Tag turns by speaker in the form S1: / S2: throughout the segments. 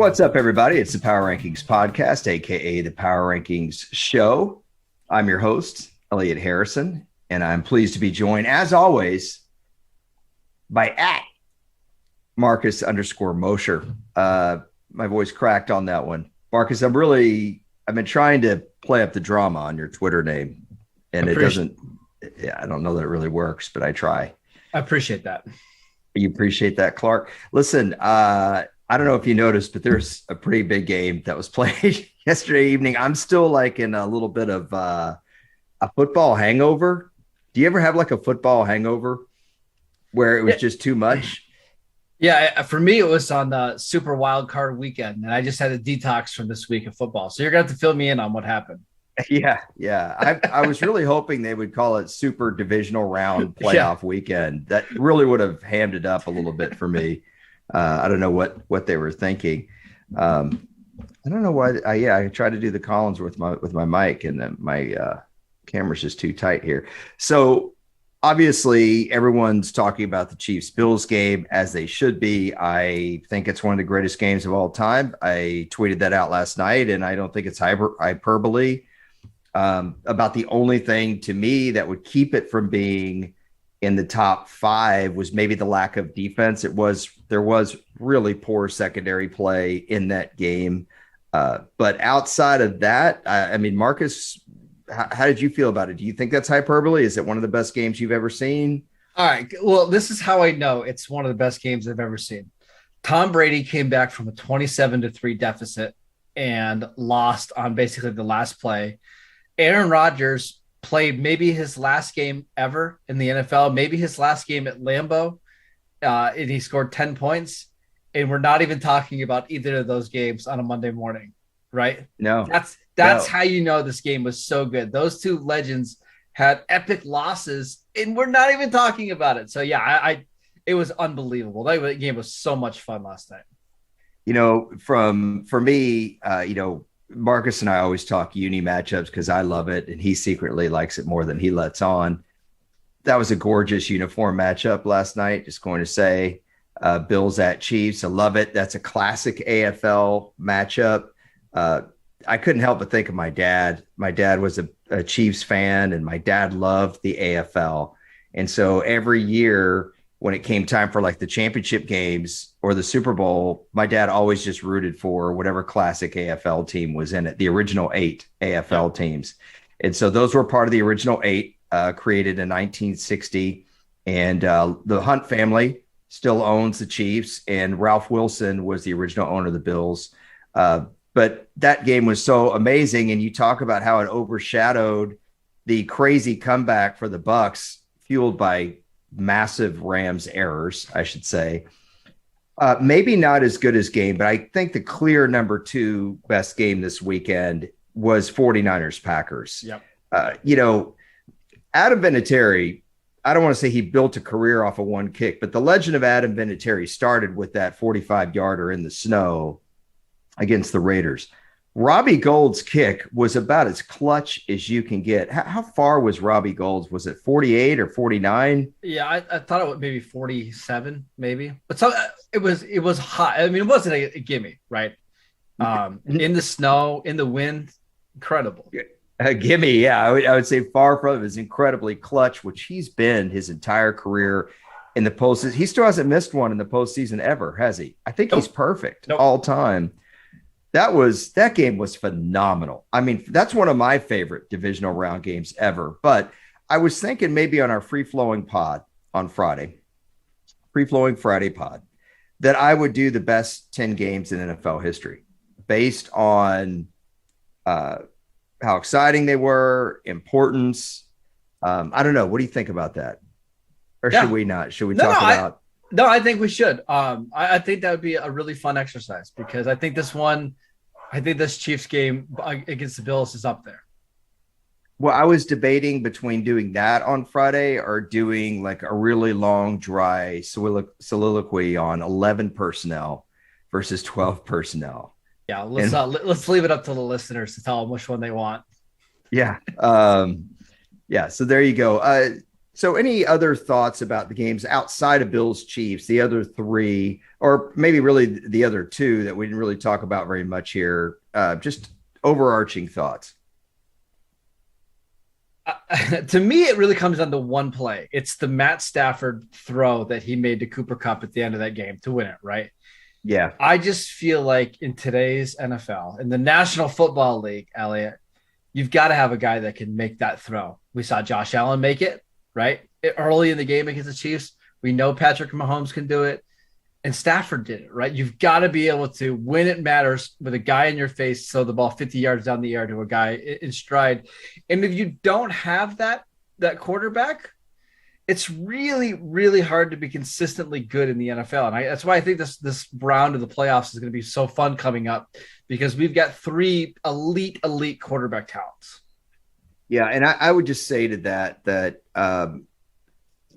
S1: What's up, everybody? It's the Power Rankings Podcast, aka the Power Rankings Show. I'm your host, Elliot Harrison, and I'm pleased to be joined, as always, by @Marcus_Mosher. My voice cracked on that one. Marcus, I've been trying to play up the drama on your Twitter name, and it doesn't. Yeah, I don't know that it really works, but I try.
S2: I appreciate that.
S1: You appreciate that, Clark. Listen, I don't know if you noticed, but there's a pretty big game that was played yesterday evening. I'm still like in a little bit of a football hangover. Do you ever have like a football hangover where it was just too much?
S2: Yeah, for me, it was on the Super Wild Card weekend, and I just had a detox from this week of football. So you're going to have to fill me in on what happened.
S1: Yeah. I was really hoping they would call it Super Divisional Round Playoff Weekend. That really would have hammed it up a little bit for me. I don't know what they were thinking. I don't know why. I tried to do the Collins with my mic, and then my camera's just too tight here. So obviously, everyone's talking about the Chiefs-Bills game, as they should be. I think it's one of the greatest games of all time. I tweeted that out last night, and I don't think it's hyperbole. About the only thing to me that would keep it from being in the top five was maybe the lack of defense. There was really poor secondary play in that game. But outside of that, I mean, Marcus, how did you feel about it? Do you think that's hyperbole? Is it one of the best games you've ever seen?
S2: All right. Well, this is how I know it's one of the best games I've ever seen. Tom Brady came back from a 27-3 deficit and lost on basically the last play. Aaron Rodgers played maybe his last game ever in the NFL, maybe his last game at Lambeau, and he scored 10 points. And we're not even talking about either of those games on a Monday morning, right?
S1: No.
S2: That's how you know this game was so good. Those two legends had epic losses, and we're not even talking about it. So, yeah, it was unbelievable. That game was so much fun last night.
S1: You know, for me, Marcus and I always talk uni matchups because I love it, and he secretly likes it more than he lets on. That was a gorgeous uniform matchup last night, just going to say. Bills at Chiefs. I love it. That's a classic AFL matchup. I couldn't help but think of my dad. My dad was a Chiefs fan, and my dad loved the AFL. And so every year when it came time for like the championship games or the Super Bowl, my dad always just rooted for whatever classic AFL team was in it, the original 8 AFL teams. And so those were part of the original 8 created in 1960. And the Hunt family still owns the Chiefs, and Ralph Wilson was the original owner of the Bills. But that game was so amazing, and you talk about how it overshadowed the crazy comeback for the Bucks, fueled by massive Rams errors, I should say. Maybe not as good as game, but I think the clear number 2 best game this weekend was 49ers-Packers.
S2: Yep.
S1: Adam Vinatieri, I don't want to say he built a career off of one kick, but the legend of Adam Vinatieri started with that 45-yarder in the snow against the Raiders. Robbie Gould's kick was about as clutch as you can get. How far was Robbie Gould's? Was it 48 or 49?
S2: Yeah, I thought it was maybe 47, maybe. But so it was hot. I mean, it wasn't a gimme, right? In the snow, in the wind, incredible.
S1: Gimme, yeah. I would say far from it is incredibly clutch, which he's been his entire career in the postseason. He still hasn't missed one in the postseason ever, has he? I think he's perfect all time. That game was phenomenal. I mean, that's one of my favorite divisional round games ever. But I was thinking maybe on our free-flowing pod on Friday, free-flowing Friday pod, that I would do the best 10 games in NFL history based on how exciting they were, importance. I don't know. What do you think about that? Or should we not? Should we talk about?
S2: No, I think we should. I think that would be a really fun exercise because I think this Chiefs game against the Bills is up there.
S1: Well, I was debating between doing that on Friday or doing like a really long, dry soliloquy on 11 personnel versus 12 personnel.
S2: Yeah, let's leave it up to the listeners to tell them which one they want.
S1: Yeah. So there you go. So, any other thoughts about the games outside of Bills Chiefs, the other three, or maybe really the other two that we didn't really talk about very much here? Just overarching thoughts.
S2: To me, it really comes down to one play. It's the Matt Stafford throw that he made to Cooper Kupp at the end of that game to win it, right?
S1: Yeah.
S2: I just feel like in today's NFL, in the National Football League, Elliot, you've got to have a guy that can make that throw. We saw Josh Allen make it, right? Early in the game against the Chiefs. We know Patrick Mahomes can do it. And Stafford did it, right? You've got to be able to, when it matters, with a guy in your face, throw the ball 50 yards down the air to a guy in stride. And if you don't have that quarterback, it's really, really hard to be consistently good in the NFL. And that's why I think this round of the playoffs is going to be so fun coming up, because we've got three elite quarterback talents.
S1: Yeah. And I would just say to that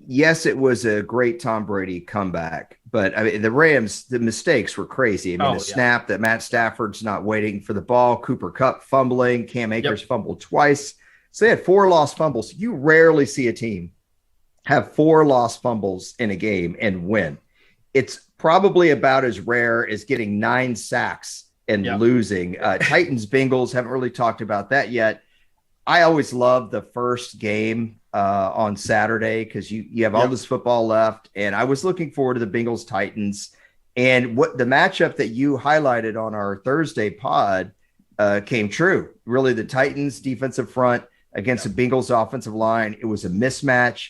S1: yes, it was a great Tom Brady comeback, but I mean, the Rams, the mistakes were crazy. I mean, snap that Matt Stafford's not waiting for the ball, Cooper Kupp fumbling, Cam Akers fumbled twice. So they had 4 lost fumbles. You rarely see a team have 4 lost fumbles in a game and win. It's probably about as rare as getting 9 sacks and losing. Titans Bengals, haven't really talked about that yet. I always love the first game on Saturday because you have all this football left, and I was looking forward to the Bengals Titans, and what the matchup that you highlighted on our Thursday pod came true. Really, the Titans defensive front against the Bengals offensive line, it was a mismatch.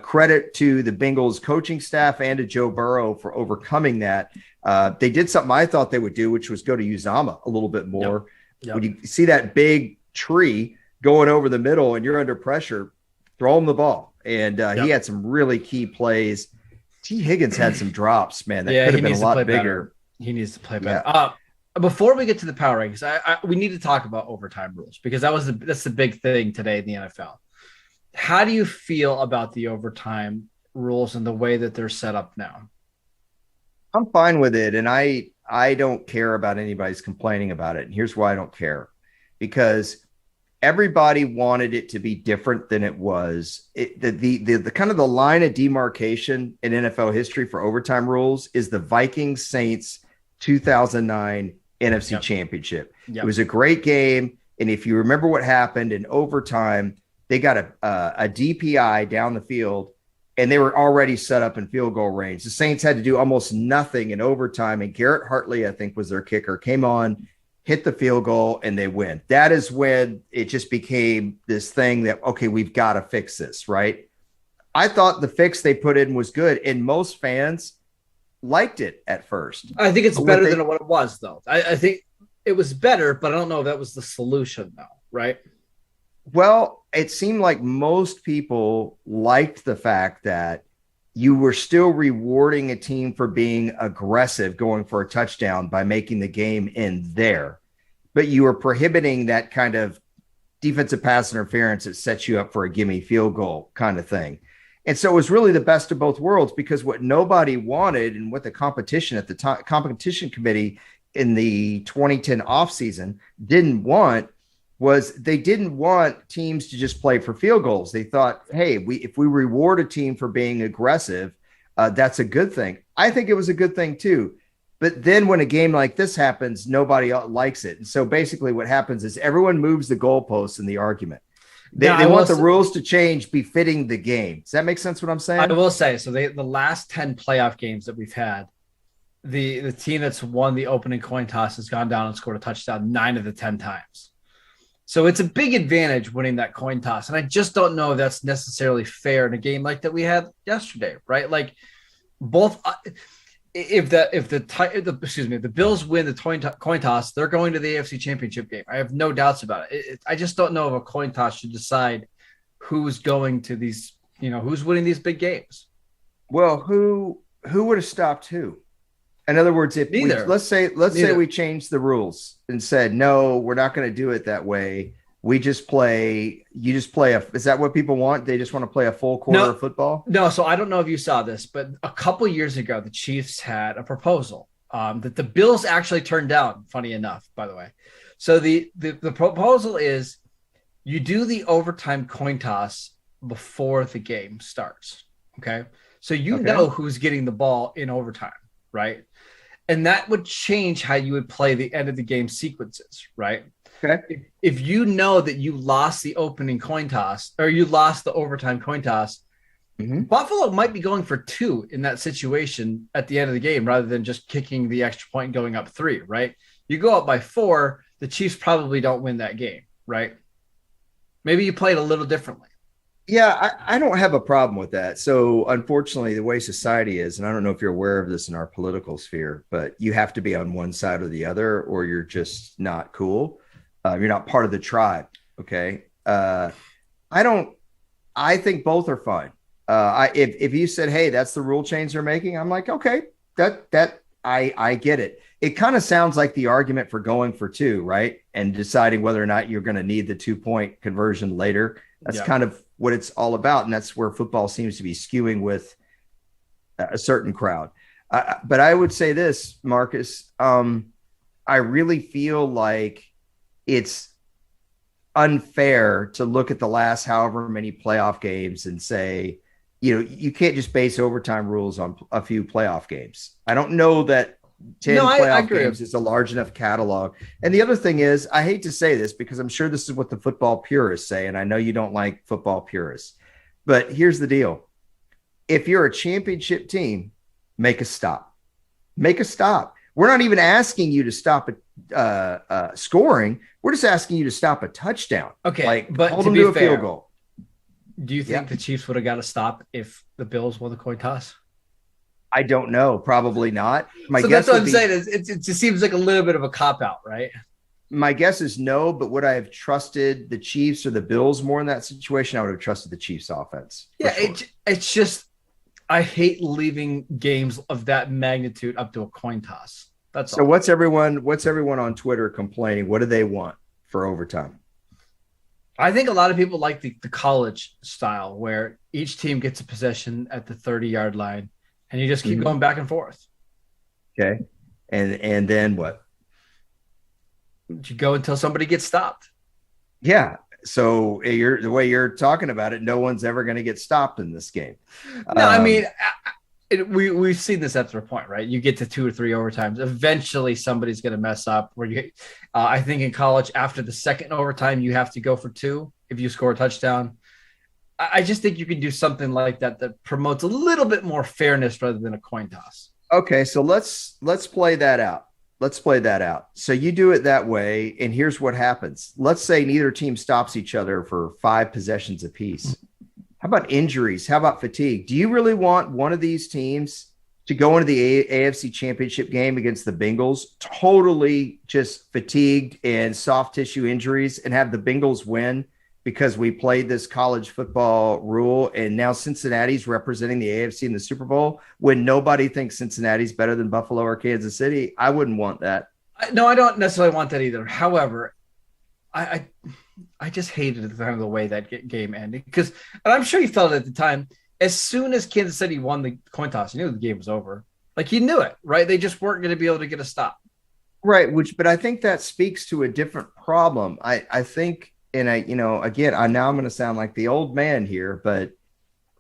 S1: Credit to the Bengals coaching staff and to Joe Burrow for overcoming that. They did something I thought they would do, which was go to Uzama a little bit more. When you see that big tree going over the middle and you're under pressure, throw him the ball. And he had some really key plays. T. Higgins had some drops, man. That could have been a lot bigger.
S2: Better. He needs to play better. Before we get to the power rankings, we need to talk about overtime rules, because that's the big thing today in the NFL. How do you feel about the overtime rules and the way that they're set up now?
S1: I'm fine with it, and I don't care about anybody's complaining about it. And here's why I don't care. Because everybody wanted it to be different than it was. The kind of the line of demarcation in NFL history for overtime rules is the Vikings Saints 2009 NFC Championship. It was a great game, and if you remember what happened in overtime, they got a DPI down the field, and they were already set up in field goal range. The Saints had to do almost nothing in overtime, and Garrett Hartley, I think, was their kicker, came on, hit the field goal, and they win. That is when it just became this thing that, okay, we've got to fix this, right? I thought the fix they put in was good, and most fans liked it at first.
S2: I think it's better than what it was, though. I think it was better, but I don't know if that was the solution, though, right?
S1: Well, it seemed like most people liked the fact that you were still rewarding a team for being aggressive, going for a touchdown by making the game end there. But you were prohibiting that kind of defensive pass interference that sets you up for a gimme field goal kind of thing. And so it was really the best of both worlds, because what nobody wanted and what the competition at the time, competition committee in the 2010 offseason didn't want was they didn't want teams to just play for field goals. They thought, hey, if we reward a team for being aggressive, that's a good thing. I think it was a good thing too. But then when a game like this happens, nobody likes it. And so basically what happens is everyone moves the goalposts in the argument. They want the rules to change befitting the game. Does that make sense what I'm saying?
S2: I will say, so the last 10 playoff games that we've had, the team that's won the opening coin toss has gone down and scored a touchdown 9 of the 10 times. So it's a big advantage winning that coin toss. And I just don't know if that's necessarily fair in a game like that we had yesterday, right? Like both, if the Bills win the coin toss, they're going to the AFC Championship game. I have no doubts about it. I just don't know if a coin toss should decide who's going to these, who's winning these big games.
S1: Well, who would have stopped who? In other words, if let's say we changed the rules and said, no, we're not going to do it that way. You just play is that what people want? They just want to play a full quarter of football? No. So I don't know if you saw this, but a couple years ago, the Chiefs had a proposal that the Bills actually turned down, funny enough, by the way. So the proposal is you do the overtime coin toss
S2: before the game starts. Okay. So you
S1: Okay.
S2: know who's getting the ball in overtime, right? And that would change how you would play the end of the game sequences, right?
S1: Okay.
S2: If you know that you lost the opening coin toss or you lost the overtime coin toss,
S1: Mm-hmm.
S2: Buffalo might be going for 2 in that situation at the end of the game rather than just kicking the extra point and going up 3, right? You go up by 4, the Chiefs probably don't win that game, right? Maybe you play it a little differently.
S1: Yeah, I don't have a problem with that. So, unfortunately, the way society is, and I don't know if you're aware of this in our political sphere, but you have to be on one side or the other, or you're just not cool. You're not part of the tribe. Okay. I don't, I think both are fine. If you said, hey, that's the rule change they're making, I'm like, okay, I get it. It kind of sounds like the argument for going for 2, right? And deciding whether or not you're going to need the 2-point conversion later. That's kind of what it's all about. And that's where football seems to be skewing with a certain crowd. But I would say this, Marcus, I really feel like it's unfair to look at the last however many playoff games and say, you can't just base overtime rules on a few playoff games. I don't know that 10 playoff games is a large enough catalog. And the other thing is, I hate to say this because I'm sure this is what the football purists say, and I know you don't like football purists, but here's the deal. If you're a championship team, make a stop. Make a stop. We're not even asking you to stop scoring. We're just asking you to stop a touchdown.
S2: Okay, but
S1: hold them to a field goal.
S2: Do you think the Chiefs would have got a stop if the Bills won the coin toss?
S1: I don't know. Probably not.
S2: So that's what I'm saying. It just seems like a little bit of a cop-out, right?
S1: My guess is no, but would I have trusted the Chiefs or the Bills more in that situation? I would have trusted the Chiefs offense.
S2: Yeah, sure. It's just I hate leaving games of that magnitude up to a coin toss. That's
S1: so
S2: all.
S1: What's everyone on Twitter complaining? What do they want for overtime?
S2: I think a lot of people like the college style where each team gets a possession at the 30-yard line and you just keep going back and forth.
S1: Okay. And then what?
S2: You go until somebody gets stopped.
S1: Yeah. So the way you're talking about it, no one's ever going to get stopped in this game.
S2: No, I mean, we've seen this after a point, right? You get to 2 or 3 overtimes. Eventually, somebody's going to mess up. I think in college, after the second overtime, you have to go for 2 if you score a touchdown. I just think you can do something like that promotes a little bit more fairness rather than a coin toss.
S1: Okay, so let's play that out. Let's play that out. So you do it that way, and here's what happens. Let's say neither team stops each other for 5 possessions apiece. How about injuries? How about fatigue? Do you really want one of these teams to go into the AFC Championship game against the Bengals totally just fatigued and soft tissue injuries and have the Bengals win because we played this college football rule and now Cincinnati's representing the AFC in the Super Bowl when nobody thinks Cincinnati's better than Buffalo or Kansas City? I wouldn't want that.
S2: No, I don't necessarily want that either. However, I just hated the way that game ended because, and I'm sure you felt it at the time, as soon as Kansas City won the coin toss, you knew the game was over. Like you knew it, right? They just weren't going to be able to get a stop.
S1: Right. But I think that speaks to a different problem. I think, and again, now I'm going to sound like the old man here, but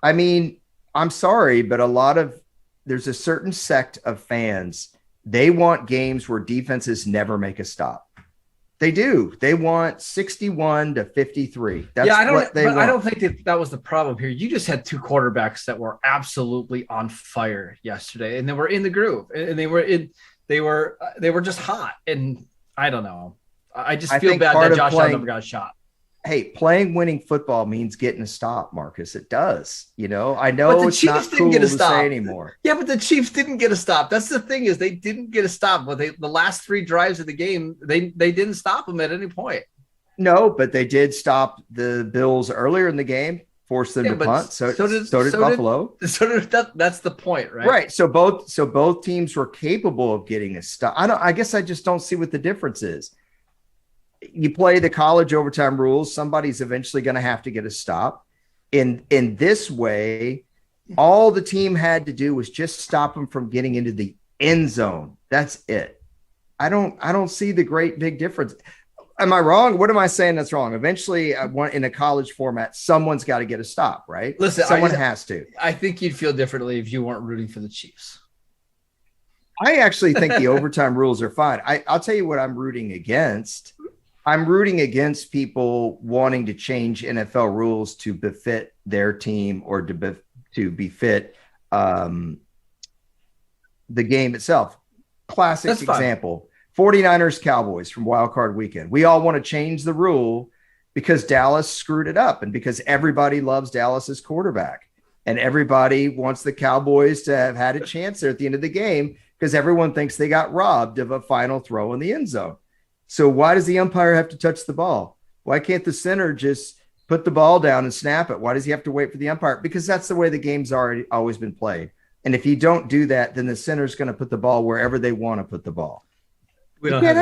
S1: I mean, I'm sorry, but there's a certain sect of fans. They want games where defenses never make a stop. They do. They want 61-53. That's what they want.
S2: I don't think that was the problem here. You just had 2 quarterbacks that were absolutely on fire yesterday, and they were in the groove, and they were just hot. And I don't know. I just feel bad that Josh Allen never got a shot.
S1: Hey, playing winning football means getting a stop, Marcus. It does. I know it's not cool to say anymore.
S2: Yeah, but the Chiefs didn't get a stop. That's the thing is they didn't get a stop. But the last 3 drives of the game, they didn't stop them at any point.
S1: No, but they did stop the Bills earlier in the game, forced them to punt. So did Buffalo.
S2: That's the point, right?
S1: Right. So both teams were capable of getting a stop. I guess I just don't see what the difference is. You play the college overtime rules. Somebody's eventually going to have to get a stop. In this way, all the team had to do was just stop them from getting into the end zone. That's it. I don't see the great big difference. am I wrong? What am I saying that's wrong? Eventually, in a college format, someone's got to get a stop, right?
S2: Listen,
S1: someone has to.
S2: I think you'd feel differently if you weren't rooting for the Chiefs.
S1: I actually think the overtime rules are fine. I'll tell you what I'm rooting against. I'm rooting against people wanting to change NFL rules to befit their team or to befit the game itself. Classic example, 49ers Cowboys from Wild Card Weekend. We all want to change the rule because Dallas screwed it up and because everybody loves Dallas's quarterback and everybody wants the Cowboys to have had a chance there at the end of the game because everyone thinks they got robbed of a final throw in the end zone. So why does the umpire have to touch the ball? Why can't the center just put the ball down and snap it? Why does he have to wait for the umpire? Because that's the way the game's always been played. And if you don't do that, then the center's going to put the ball wherever they want to put the ball.
S2: We don't have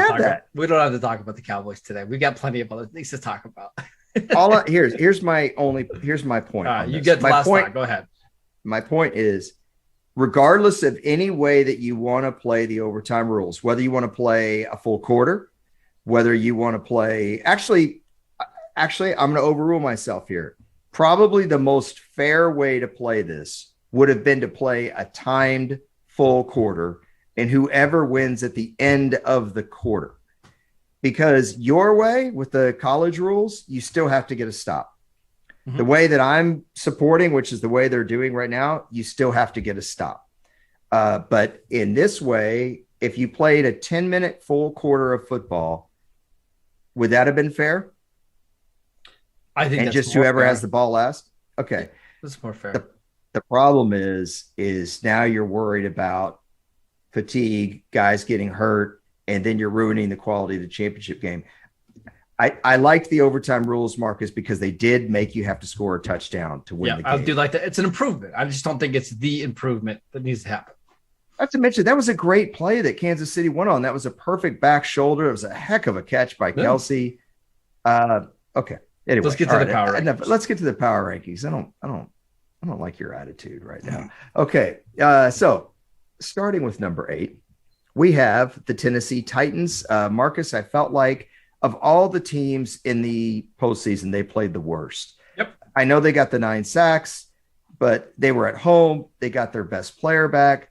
S2: to talk about the Cowboys today. We got plenty of other things to talk about.
S1: Here's my point.
S2: You get the last thought. Go ahead.
S1: My point is, regardless of any way that you want to play the overtime rules, whether you want to play a full quarter, whether you want to play, actually, I'm going to overrule myself here. Probably the most fair way to play this would have been to play a timed full quarter and whoever wins at the end of the quarter. Because your way with the college rules, you still have to get a stop. Mm-hmm. The way that I'm supporting, which is the way they're doing right now, you still have to get a stop. But in this way, if you played a 10-minute full quarter of football, would that have been fair?
S2: I think
S1: and just whoever has the ball last? Okay.
S2: That's more fair.
S1: The problem is now you're worried about fatigue, guys getting hurt, and then you're ruining the quality of the championship game. I liked the overtime rules, Marcus, because they did make you have to score a touchdown to win the game.
S2: I do like that. It's an improvement. I just don't think it's the improvement that needs to happen.
S1: Not to mention, that was a great play that Kansas City went on. That was a perfect back shoulder. It was a heck of a catch by Kelsey. Okay. Anyway,
S2: let's get to the power rankings.
S1: Let's get to the power rankings. I don't like your attitude right now. Okay. So starting with number 8, we have the Tennessee Titans. Marcus, I felt like of all the teams in the postseason, they played the worst.
S2: Yep.
S1: I know they got the 9 sacks, but they were at home. They got their best player back.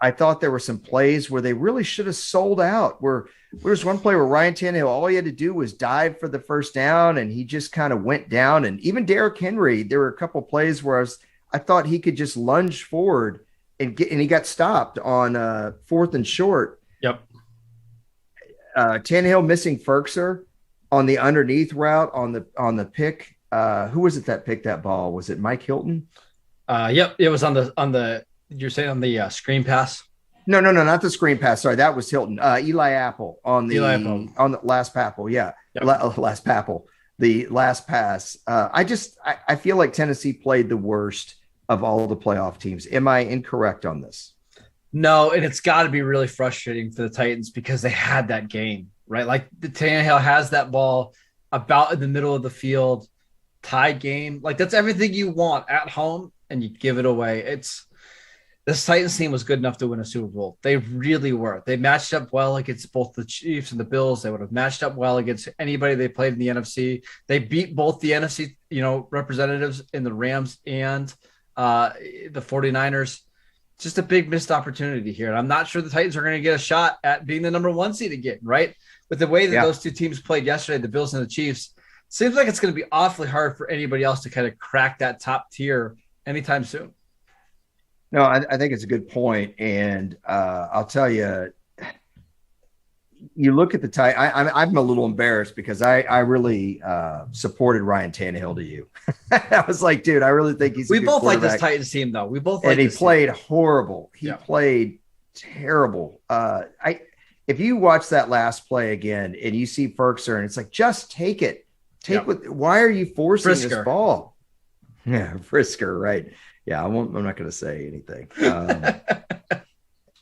S1: I thought there were some plays where they really should have sold out. Where there was one play where Ryan Tannehill, all he had to do was dive for the first down, and he just kind of went down. And even Derrick Henry, there were a couple plays where I thought he could just lunge forward and he got stopped on 4th and short.
S2: Yep.
S1: Tannehill missing Ferkser on the underneath route on the pick. Who was it that picked that ball? Was it Mike Hilton?
S2: Yep. It was on the. You're saying on the screen pass?
S1: No, not the screen pass. Sorry, that was Hilton. Eli Apple on the last Papple. Yeah, yep. Last Papple. The last pass. I feel like Tennessee played the worst of all the playoff teams. Am I incorrect on this?
S2: No, and it's got to be really frustrating for the Titans because they had that game, right? Like the Tannehill has that ball about in the middle of the field, tie game. Like that's everything you want at home, and you give it away. This Titans team was good enough to win a Super Bowl. They really were. They matched up well against both the Chiefs and the Bills. They would have matched up well against anybody they played in the NFC. They beat both the NFC, representatives in the Rams and the 49ers. Just a big missed opportunity here. And I'm not sure the Titans are going to get a shot at being the number 1 seed again, right? With the way that those two teams played yesterday, the Bills and the Chiefs, seems like it's going to be awfully hard for anybody else to kind of crack that top tier anytime soon.
S1: No, I think it's a good point. And I'll tell you, you look at the Titans. I'm a little embarrassed because I really supported Ryan Tannehill to you. I was like, dude, I really think he's.
S2: We both like this Titans team, though. We both.
S1: And he played horrible. He played terrible. If you watch that last play again and you see Ferkser, and it's like, just take it. Why are you forcing this ball? Yeah, Frisker, right? Yeah, I'm not going to say anything.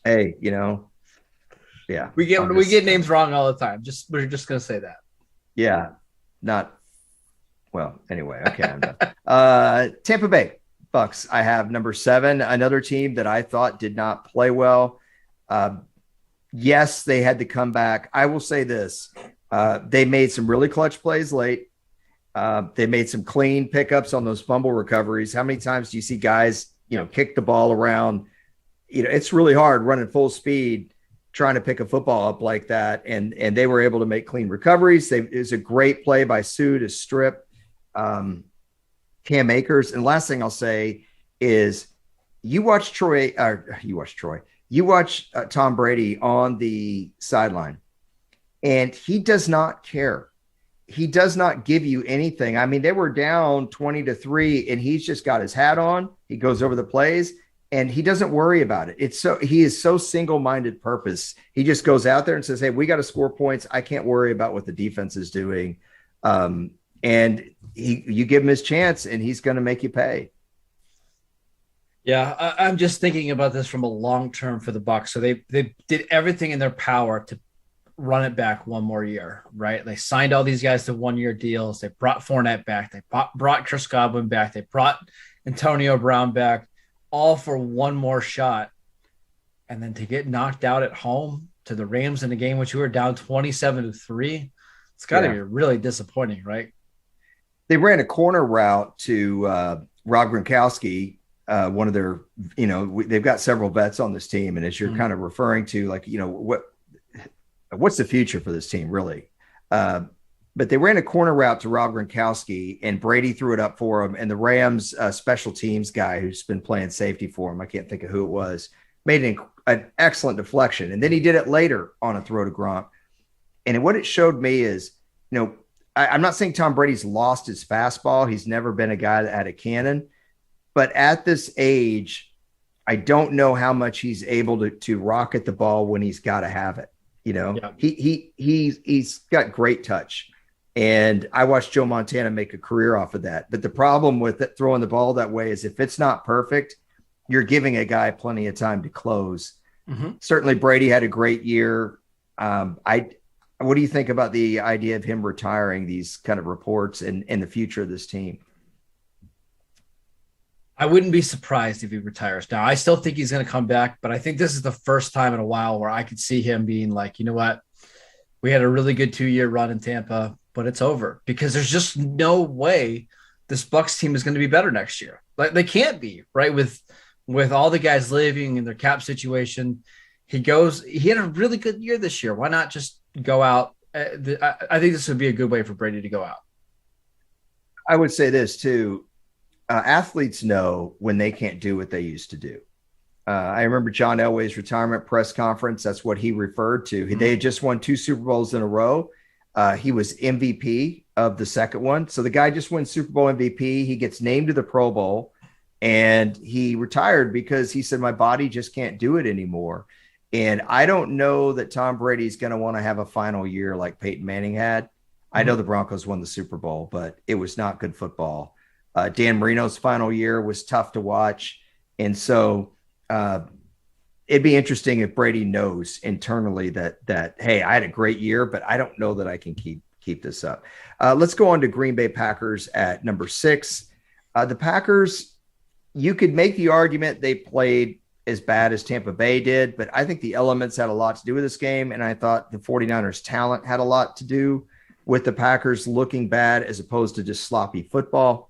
S1: Hey, yeah,
S2: we get names wrong all the time. We're just going to say that.
S1: Yeah, anyway. Okay, I'm done. Tampa Bay Bucks. I have number 7. Another team that I thought did not play well. Yes, they had to come back. I will say this: They made some really clutch plays late. They made some clean pickups on those fumble recoveries. How many times do you see guys, kick the ball around? It's really hard running full speed trying to pick a football up like that. And they were able to make clean recoveries. It was a great play by Sue to strip Cam Akers. And last thing I'll say is you watch Tom Brady on the sideline, and he does not care. He does not give you anything. I mean, they were down 20-3, and he's just got his hat on. He goes over the plays, and he doesn't worry about it. He is so single-minded purpose. He just goes out there and says, hey, we got to score points. I can't worry about what the defense is doing. And you give him his chance, and he's going to make you pay.
S2: Yeah, I'm just thinking about this from a long term for the Bucks. So they did everything in their power to run it back one more year, right? They signed all these guys to 1-year deals. They brought Fournette back. They brought Chris Godwin back. They brought Antonio Brown back, all for one more shot. And then to get knocked out at home to the Rams in a game which we were down 27-3, it's got to be really disappointing, right?
S1: They ran a corner route to Rob Gronkowski. One of their, they've got several vets on this team. And as you're kind of referring to, like, what's the future for this team, really? But they ran a corner route to Rob Gronkowski, and Brady threw it up for him. And the Rams special teams guy who's been playing safety for him, I can't think of who it was, made an excellent deflection. And then he did it later on a throw to Gronk. And what it showed me is, I'm not saying Tom Brady's lost his fastball. He's never been a guy that had a cannon. But at this age, I don't know how much he's able to rocket the ball when he's got to have it. He's got great touch. And I watched Joe Montana make a career off of that. But the problem with it, throwing the ball that way is if it's not perfect, you're giving a guy plenty of time to close. Mm-hmm. Certainly Brady had a great year. What do you think about the idea of him retiring, these kind of reports and the future of this team?
S2: I wouldn't be surprised if he retires. Now, I still think he's going to come back, but I think this is the first time in a while where I could see him being like, you know what? We had a really good 2-year run in Tampa, but it's over, because there's just no way this Bucks team is going to be better next year. Like, they can't be, right? With all the guys leaving in their cap situation, he had a really good year this year. Why not just go out? I think this would be a good way for Brady to go out.
S1: I would say this too. Athletes know when they can't do what they used to do. I remember John Elway's retirement press conference. That's what he referred to. Mm-hmm. They had just won 2 Super Bowls in a row. He was MVP of the second one. So the guy just wins Super Bowl MVP. He gets named to the Pro Bowl, and he retired because he said, my body just can't do it anymore. And I don't know that Tom Brady's going to want to have a final year like Peyton Manning had. Mm-hmm. I know the Broncos won the Super Bowl, but it was not good football. Dan Marino's final year was tough to watch. And so it'd be interesting if Brady knows internally that, hey, I had a great year, but I don't know that I can keep this up. Let's go on to Green Bay Packers at number 6. The Packers, you could make the argument they played as bad as Tampa Bay did, but I think the elements had a lot to do with this game. And I thought the 49ers talent had a lot to do with the Packers looking bad as opposed to just sloppy football.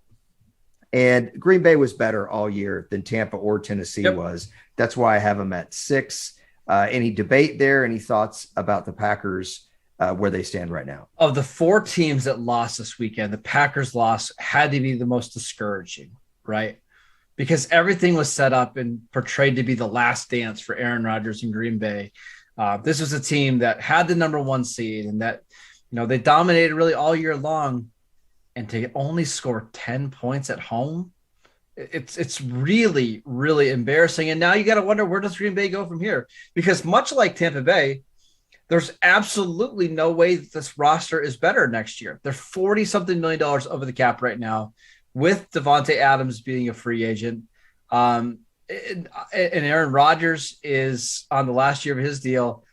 S1: And Green Bay was better all year than Tampa or Tennessee was. That's why I have them at 6. Any debate there? Any thoughts about the Packers where they stand right now?
S2: Of the 4 teams that lost this weekend, the Packers loss had to be the most discouraging, right? Because everything was set up and portrayed to be the last dance for Aaron Rodgers in Green Bay. This was a team that had the number 1 seed, and that, they dominated really all year long. And to only score 10 points at home, it's really, really embarrassing. And now you got to wonder, where does Green Bay go from here? Because much like Tampa Bay, there's absolutely no way that this roster is better next year. They're $40-something million over the cap right now, with Devontae Adams being a free agent. And Aaron Rodgers is on the last year of his deal.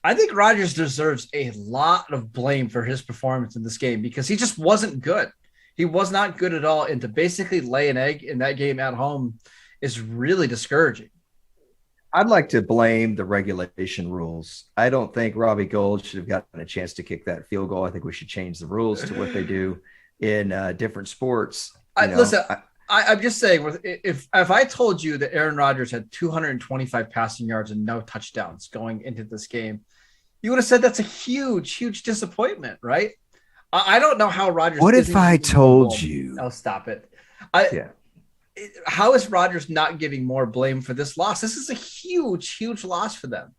S2: I think Rodgers deserves a lot of blame for his performance in this game, because he just wasn't good. He was not good at all. And to basically lay an egg in that game at home is really discouraging.
S1: I'd like to blame the regulation rules. I don't think Robbie Gould should have gotten a chance to kick that field goal. I think we should change the rules to what they do in different sports.
S2: Listen, I'm just saying, if I told you that Aaron Rodgers had 225 passing yards and no touchdowns going into this game, you would have said that's a huge, huge disappointment, right? I don't know how Rodgers.
S1: What if I told you?
S2: Oh, stop it.
S1: Yeah.
S2: How is Rodgers not getting more blame for this loss? This is a huge, huge loss for them.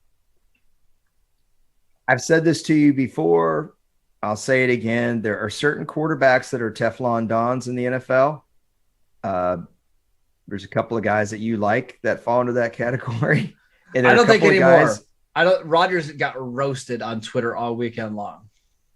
S1: I've said this to you before. I'll say it again. There are certain quarterbacks that are Teflon Dons in the NFL. There's a couple of guys that you like that fall into that category.
S2: And I don't think anymore. Rodgers got roasted on Twitter all weekend long.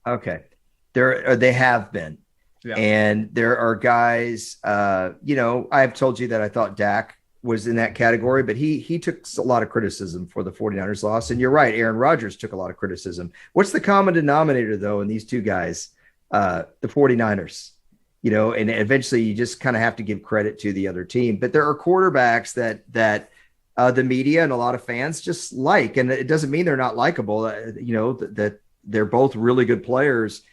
S1: Okay. They have been. Yeah. And there are guys, I've told you that I thought Dak was in that category, but he took a lot of criticism for the 49ers loss. And you're right, Aaron Rodgers took a lot of criticism. What's the common denominator, though, in these two guys? The 49ers, and eventually you just kind of have to give credit to the other team. But there are quarterbacks that the media and a lot of fans just like, and it doesn't mean they're not likable, that they're both really good players.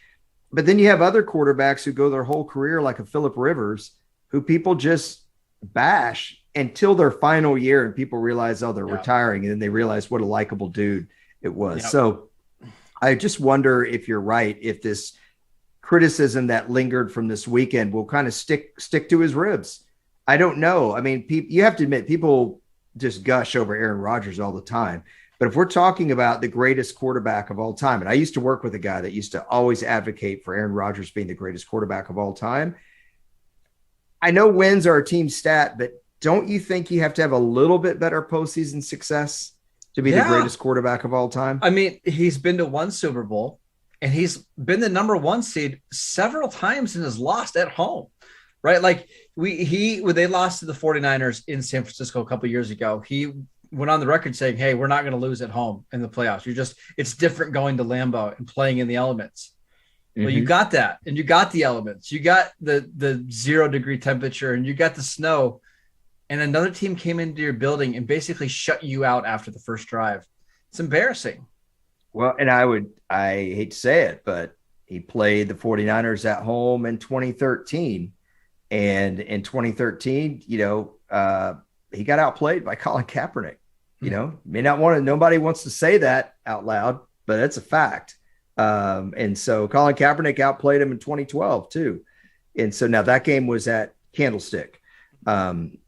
S1: But then you have other quarterbacks who go their whole career like a Phillip Rivers, who people just bash until their final year, and people realize, they're retiring, and then they realize what a likable dude it was. Yep. So I just wonder if you're right, if this criticism that lingered from this weekend will kind of stick to his ribs. I don't know. I mean, you have to admit, people just gush over Aaron Rodgers all the time. But if we're talking about the greatest quarterback of all time, and I used to work with a guy that used to always advocate for Aaron Rodgers being the greatest quarterback of all time. I know wins are a team stat, but don't you think you have to have a little bit better postseason success to be the greatest quarterback of all time? I mean,
S2: he's been to one Super Bowl, and he's been the number one seed several times and has lost at home, right? Like when they lost to the 49ers in San Francisco a couple of years ago, he went on the record saying, hey, we're not going to lose at home in the playoffs. It's different going to Lambeau and playing in the elements. Mm-hmm. Well, you got that, and you got the elements. You got the 0-degree temperature, and you got the snow, and another team came into your building and basically shut you out after the first drive. It's embarrassing.
S1: Well, and I hate to say it, but he played the 49ers at home in 2013. And in 2013, he got outplayed by Colin Kaepernick. Nobody wants to say that out loud, but it's a fact. And so Colin Kaepernick outplayed him in 2012 too. And so now that game was at Candlestick. I'm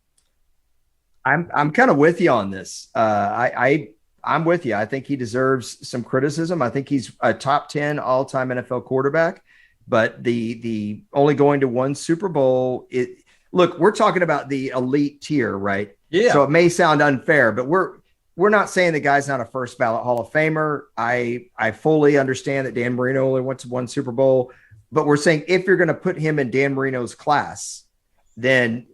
S1: kind of with you on this. I'm with you. I think he deserves some criticism. I think he's a top 10 all-time NFL quarterback, but the only going to one Super Bowl, look, we're talking about the elite tier, right?
S2: Yeah.
S1: So it may sound unfair, but we're not saying the guy's not a first ballot Hall of Famer. I fully understand that Dan Marino only went to one Super Bowl, but we're saying if you're going to put him in Dan Marino's class, then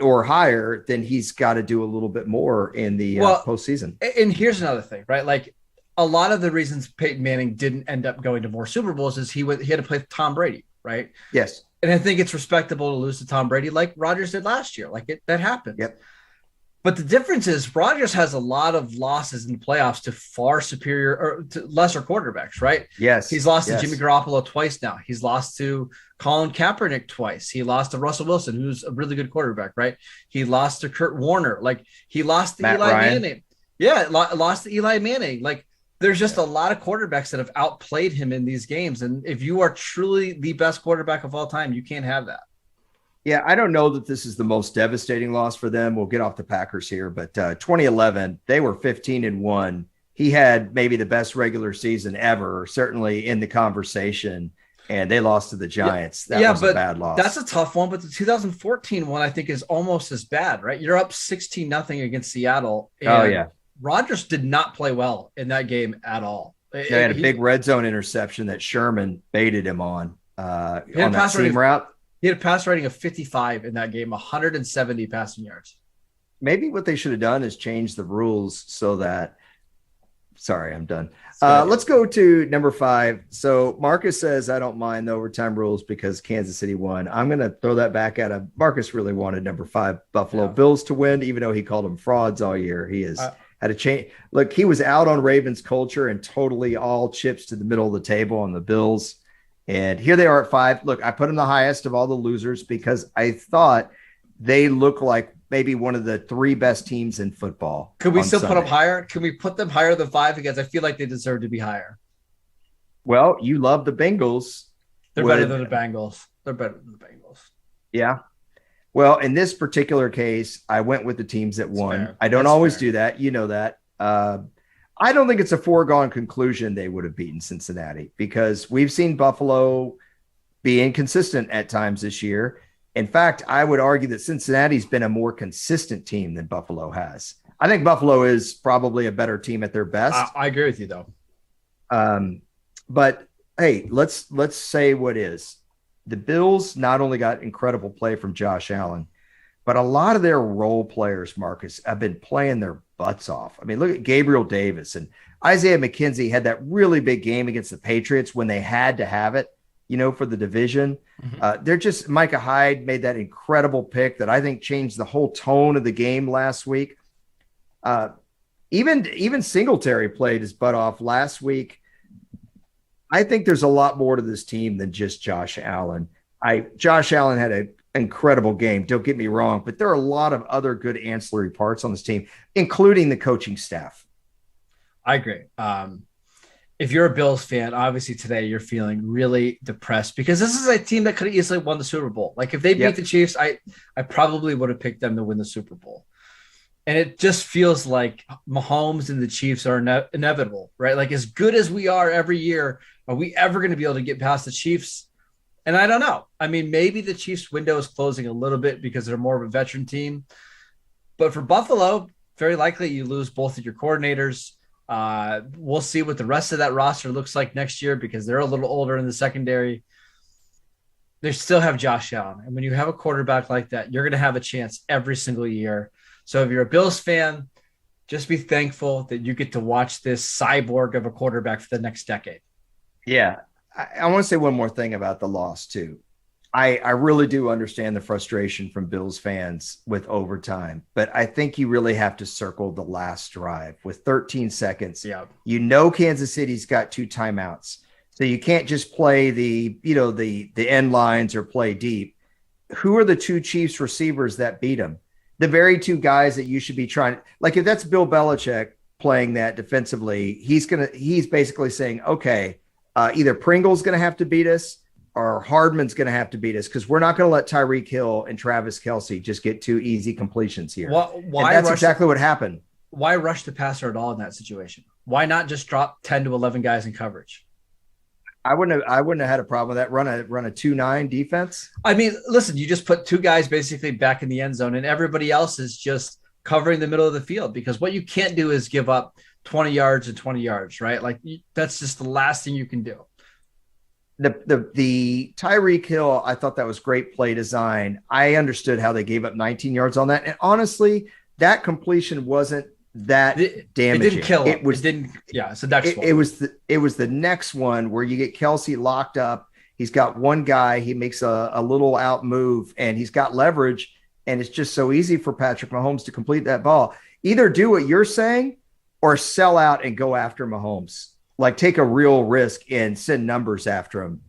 S1: or higher, then he's got to do a little bit more in the postseason.
S2: And here's another thing, right? Like a lot of the reasons Peyton Manning didn't end up going to more Super Bowls is he had to play with Tom Brady, right?
S1: Yes.
S2: And I think it's respectable to lose to Tom Brady like Rodgers did last year. Like that happened.
S1: Yep.
S2: But the difference is Rodgers has a lot of losses in the playoffs to far superior or to lesser quarterbacks, right?
S1: Yes.
S2: He's lost to Jimmy Garoppolo twice now. He's lost to Colin Kaepernick twice. He lost to Russell Wilson, who's a really good quarterback, right? He lost to Kurt Warner. Like he lost to Eli Manning. Yeah, lost to Eli Manning. Like there's just a lot of quarterbacks that have outplayed him in these games. And if you are truly the best quarterback of all time, you can't have that.
S1: Yeah, I don't know that this is the most devastating loss for them. We'll get off the Packers here, but 2011, they were 15-1. He had maybe the best regular season ever, certainly in the conversation, and they lost to the Giants. That was a bad loss.
S2: That's a tough one, but the 2014 one I think is almost as bad, right? You're up 16-0 against Seattle. And Rodgers did not play well in that game at all.
S1: They had a big red zone interception that Sherman baited him on that seam route.
S2: He had a pass rating of 55 in that game, 170 passing yards.
S1: Maybe what they should have done is change the rules so that Sorry, I'm done. Let's go to number 5. So Marcus says, I don't mind the overtime rules because Kansas City won. I'm going to throw that back at him. Marcus really wanted number 5 Buffalo Bills to win, even though he called them frauds all year. He has had a change. Look, he was out on Ravens culture and totally all chips to the middle of the table on the Bills. And here they are at 5. Look, I put them the highest of all the losers because I thought they look like maybe one of the 3 best teams in football.
S2: Could we still put them higher? Can we put them higher than 5? Because I feel like they deserve to be higher.
S1: Well, you love the Bengals.
S2: They're better than the Bengals. They're better than the Bengals.
S1: Yeah. Well, in this particular case, I went with the teams that won. Fair. I don't always do that. You know that. I don't think it's a foregone conclusion they would have beaten Cincinnati because we've seen Buffalo be inconsistent at times this year. In fact, I would argue that Cincinnati's been a more consistent team than Buffalo has. I think Buffalo is probably a better team at their best.
S2: I agree with you, though.
S1: But hey, let's say what is. The Bills not only got incredible play from Josh Allen, but a lot of their role players, Marcus, have been playing their butts off. I mean, look at Gabriel Davis and Isaiah McKenzie had that really big game against the Patriots when they had to have it, for the division. They're just Micah Hyde made that incredible pick that I think changed the whole tone of the game last week. Even Singletary played his butt off last week. I think there's a lot more to this team than just Josh Allen. Josh Allen had an incredible game. Don't get me wrong, but there are a lot of other good ancillary parts on this team, including the coaching staff.
S2: I agree. If you're a Bills fan, obviously today you're feeling really depressed because this is a team that could have easily won the Super Bowl. Like if they beat the Chiefs, I probably would have picked them to win the Super Bowl. And it just feels like Mahomes and the Chiefs are inevitable, right? Like as good as we are every year, are we ever going to be able to get past the Chiefs? And I don't know. I mean, maybe the Chiefs window is closing a little bit because they're more of a veteran team. But for Buffalo, very likely you lose both of your coordinators. We'll see what the rest of that roster looks like next year because they're a little older in the secondary. They still have Josh Allen. And when you have a quarterback like that, you're going to have a chance every single year. So if you're a Bills fan, just be thankful that you get to watch this cyborg of a quarterback for the next decade.
S1: Yeah. I want to say one more thing about the loss too. I really do understand the frustration from Bills fans with overtime, but I think you really have to circle the last drive with 13 seconds.
S2: Yeah.
S1: Kansas City's got 2 timeouts. So you can't just play the end lines or play deep. Who are the 2 Chiefs receivers that beat them? The very 2 guys that you should be trying. Like if that's Bill Belichick playing that defensively, he's basically saying, okay, either Pringle's going to have to beat us or Hardman's going to have to beat us because we're not going to let Tyreek Hill and Travis Kelce just get 2 easy completions here.
S2: Why
S1: that's exactly what happened.
S2: Why rush the passer at all in that situation? Why not just drop 10 to 11 guys in coverage?
S1: I wouldn't have had a problem with that. Run a 2-9 defense.
S2: I mean, listen, you just put 2 guys basically back in the end zone and everybody else is just covering the middle of the field because what you can't do is give up 20 yards and 20 yards, right? Like that's just the last thing you can do.
S1: The Tyreek Hill, I thought that was great play design. I understood how they gave up 19 yards on that. And honestly, that completion wasn't that damaging.
S2: It didn't kill him. It's the next one.
S1: It was the next one where you get Kelce locked up. He's got one guy. He makes a little out move and he's got leverage. And it's just so easy for Patrick Mahomes to complete that ball. Either do what you're saying or sell out and go after Mahomes. Like take a real risk and send numbers after him.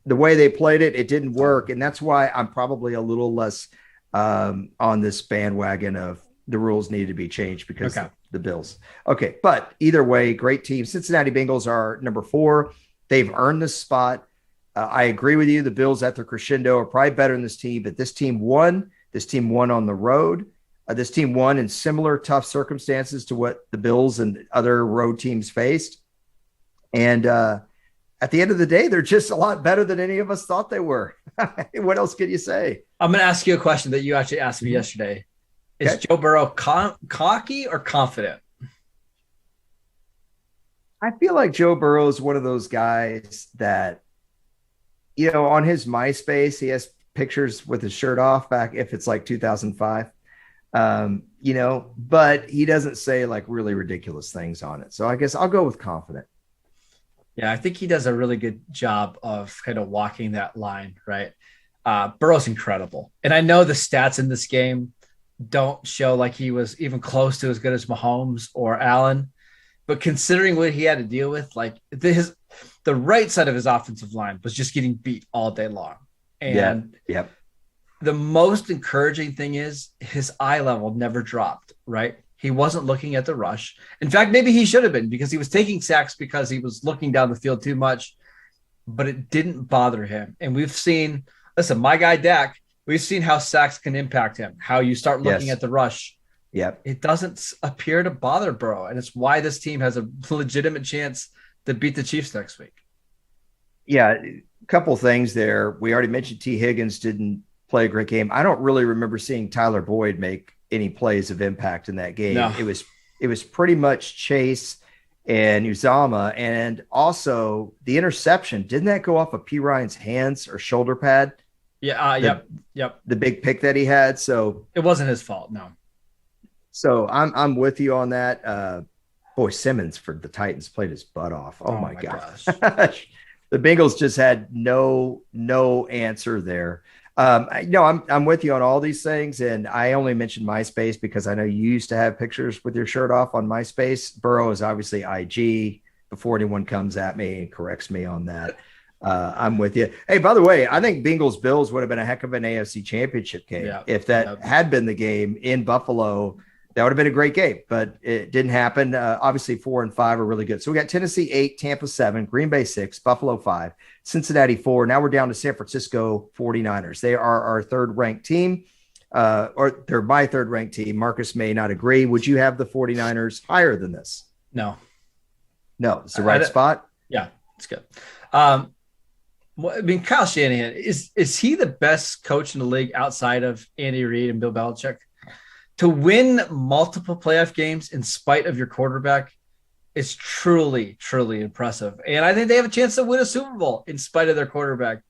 S1: The way they played it, it didn't work. And that's why I'm probably a little less on this bandwagon of the rules needed to be changed because of the Bills. Okay. But either way, great team. Cincinnati Bengals are number 4. They've earned this spot. I agree with you. The Bills at their crescendo are probably better than this team, but this team won. This team won on the road. This team won in similar tough circumstances to what the Bills and other road teams faced. And at the end of the day, they're just a lot better than any of us thought they were. What else can you say?
S2: I'm going to ask you a question that you actually asked me yesterday. Is Joe Burrow cocky or confident?
S1: I feel like Joe Burrow is one of those guys that, on his MySpace, he has pictures with his shirt off back if it's like 2005. But he doesn't say like really ridiculous things on it. So I guess I'll go with confident.
S2: Yeah, I think he does a really good job of kind of walking that line, right? Burrow's incredible. And I know the stats in this game don't show like he was even close to as good as Mahomes or Allen. But considering what he had to deal with, like the right side of his offensive line was just getting beat all day long. And
S1: Yep.
S2: the most encouraging thing is his eye level never dropped, right? He wasn't looking at the rush. In fact, maybe he should have been because he was taking sacks because he was looking down the field too much, but it didn't bother him. And we've seen, listen, my guy Dak, we've seen how sacks can impact him, how you start looking at the rush.
S1: Yep.
S2: It doesn't appear to bother Burrow. And it's why this team has a legitimate chance to beat the Chiefs next week.
S1: Yeah. A couple things there. We already mentioned T. Higgins didn't play a great game. I don't really remember seeing Tyler Boyd make any plays of impact in that game. No. It was pretty much Chase and Uzama. And also the interception, didn't that go off of P. Ryan's hands or shoulder pad?
S2: Yeah. Yep.
S1: The big pick that he had. So
S2: it wasn't his fault. No.
S1: So I'm with you on that. Boy, Simmons for the Titans played his butt off. Oh my gosh. The Bengals just had no answer there. I'm with you on all these things, and I only mentioned MySpace because I know you used to have pictures with your shirt off on MySpace. Burrow is obviously IG. Before anyone comes at me and corrects me on that, I'm with you. Hey, by the way, I think Bengals Bills would have been a heck of an AFC Championship game if that had been the game in Buffalo. That would have been a great game, but it didn't happen. Obviously, 4 and 5 are really good. So we got Tennessee 8, Tampa 7, Green Bay 6, Buffalo 5, Cincinnati 4. Now we're down to San Francisco 49ers. They are our third-ranked team, or they're my third-ranked team. Marcus may not agree. Would you have the 49ers higher than this?
S2: No.
S1: No, it's the right spot?
S2: Yeah, it's good. Kyle Shanahan, is he the best coach in the league outside of Andy Reid and Bill Belichick? To win multiple playoff games in spite of your quarterback is truly, truly impressive. And I think they have a chance to win a Super Bowl in spite of their quarterback.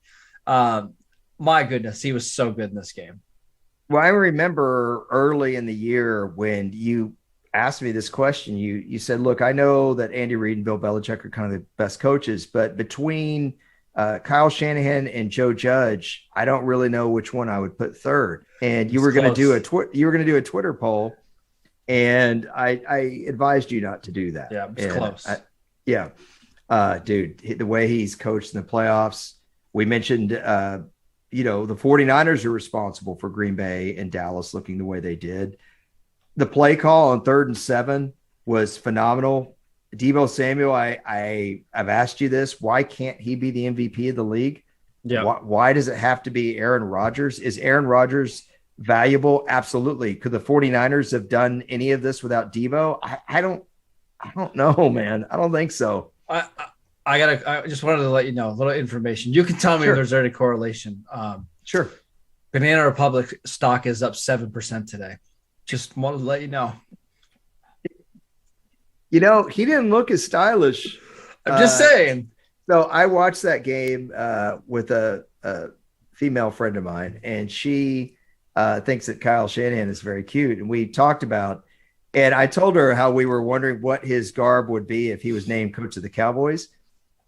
S2: My goodness, he was so good in this game.
S1: Well, I remember early in the year when you asked me this question, you said, look, I know that Andy Reid and Bill Belichick are kind of the best coaches, but between Kyle Shanahan and Joe Judge, I don't really know which one I would put third. And you were going to do a Twitter poll, and I advised you not to do that.
S2: Yeah, it's close.
S1: Dude, the way he's coached in the playoffs. We mentioned, the 49ers are responsible for Green Bay and Dallas looking the way they did. The play call on 3rd and 7 was phenomenal. Deebo Samuel, I've asked you this. Why can't he be the MVP of the league?
S2: Yeah.
S1: Why does it have to be Aaron Rodgers? Is Aaron Rodgers valuable? Absolutely. Could the 49ers have done any of this without Deebo? I don't know, man. I don't think so.
S2: I just wanted to let you know a little information. You can tell me if there's any correlation.
S1: Sure.
S2: Banana Republic stock is up 7% today. Just wanted to let you know.
S1: He didn't look as stylish.
S2: I'm just saying.
S1: So I watched that game with a female friend of mine, and she thinks that Kyle Shanahan is very cute. And we talked about, and I told her how we were wondering what his garb would be if he was named coach of the Cowboys.